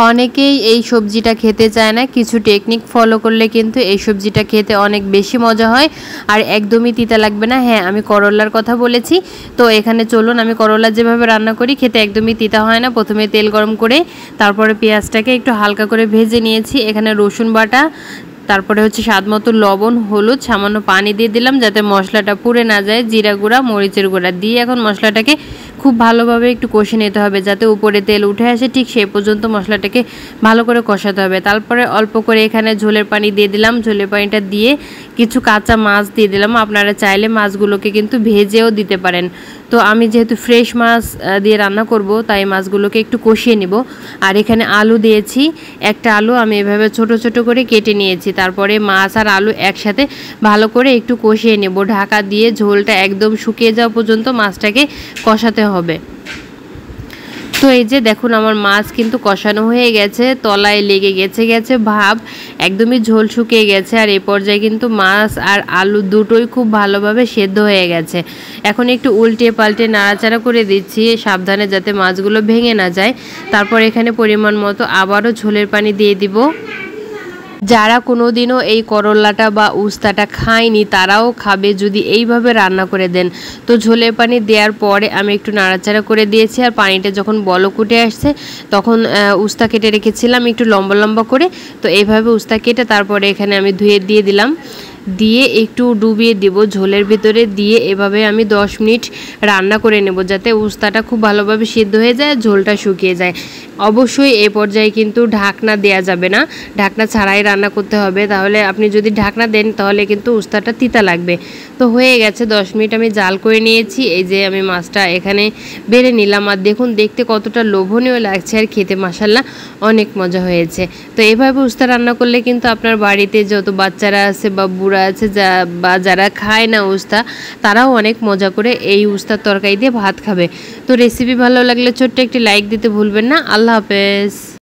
অনেকেই এই সবজিটা খেতে চায় না, কিছু টেকনিক ফলো করলে কিন্তু এই সবজিটা খেতে অনেক বেশি মজা হয় আর একদমই তিতা লাগবে না। হ্যাঁ, আমি করলার কথা বলেছি। তো এখানে চলুন আমি করলা যেভাবে রান্না করি খেতে একদমই তিতা হয় না। প্রথমে তেল গরম করে তারপরে পেঁয়াজটাকে একটু হালকা করে ভেজে নিয়েছি। এখানে রসুন বাটা, তারপরে হচ্ছে স্বাদ মতো লবণ, হলুদ, সামান্য পানি দিয়ে দিলাম যাতে মশলাটা পুড়ে না যায়। জিরা গুঁড়া, মরিচের গুঁড়া দিয়ে এখন মশলাটাকে খুব ভালোভাবে একটু কষে নিতে হবে যাতে উপরে তেল উঠে আসে, ঠিক সেই পর্যন্ত মশলাটাকে ভালো করে কষাতে হবে। তারপরে অল্প করে এখানে ঝোলের পানি দিয়ে দিলাম। ঝোলের পানিটা দিয়ে কিছু কাঁচা মাছ দিয়ে দিলাম। আপনারা চাইলে মাছগুলোকে কিন্তু ভেজেও দিতে পারেন। তো আমি যেহেতু ফ্রেশ মাছ দিয়ে রান্না করব তাই মাছগুলোকে একটু কষিয়ে নিব। আর এখানে আলু দিয়েছি, একটা আলু আমি এভাবে ছোট ছোট করে কেটে নিয়েছি। তারপরে মাছ আর আলু একসাথে ভালো করে একটু কষিয়ে নেব। ঢাকা দিয়ে ঝোলটা একদম শুকিয়ে যাওয়া পর্যন্ত মাছটাকে কষাতে হবে। তো এই যে দেখুন আমার মাছ কিন্তু কষানো হয়ে গেছে, তলায় লেগে গেছে ভাব, একদমই ঝোল শুকিয়ে গেছে। আর এই পর্যায়ে কিন্তু মাছ আর আলু দুটোই খুব ভালোভাবে সেদ্ধ হয়ে গেছে। এখন একটু উল্টে পাল্টে নাড়াচাড়া করে দিচ্ছি সাবধানে যাতে মাছগুলো ভেঙে না যায়। তারপর এখানে পরিমাণ মতো আবারও ঝোলের পানি দিয়ে দিব। যারা কোনোদিনও এই করলাটা বা উস্তাটা খায়নি তারাও খাবে যদি এইভাবে রান্না করে দেন। তো ঝোলের পানি দেওয়ার পরে আমি একটু নাড়াচাড়া করে দিয়েছি। আর পানিটা যখন বলক উঠে আসছে তখন উস্তা কেটে রেখেছিলাম একটু লম্বা লম্বা করে। তো এইভাবে উস্তা কেটে তারপরে এখানে আমি ধুয়ে দিয়ে দিলাম, দিয়ে একটু ডুবিয়ে দেব ঝোলের ভিতরে, দিয়ে এভাবে আমি 10 মিনিট রান্না করে নেব যাতে উস্তাটা খুব ভালোভাবে সিদ্ধ হয়ে যায়, ঝোলটা শুকিয়ে যায়। অবশ্যই এই পর্যায়ে কিন্তু ঢাকনা দেয়া যাবে না, ঢাকনা ছাড়াই রান্না করতে হবে। তাহলে আপনি যদি ঢাকনা দেন তাহলে কিন্তু উস্তাটা তিতা লাগবে। তো হয়ে গেছে 10 মিনিট আমি জাল করে নিয়েছি। এই যে আমি মাছটা এখানে বেড়ে নিলাম। আর দেখুন দেখতে কতটা লোভনীয় লাগছে আর খেতে মাশাআল্লাহ অনেক মজা হয়েছে। তো এভাবে উস্তা রান্না করলে কিন্তু আপনার বাড়িতে যত বাচ্চারা আছে বা বুড়া আছে বা যারা খায় না উস্তা তারাও অনেক মজা করে এই উস্তার তরকারি দিয়ে ভাত খাবে। তো রেসিপি ভালো লাগলে ছোট্ট একটি লাইক দিতে ভুলবেন না। আল্লাহ হাফেজ।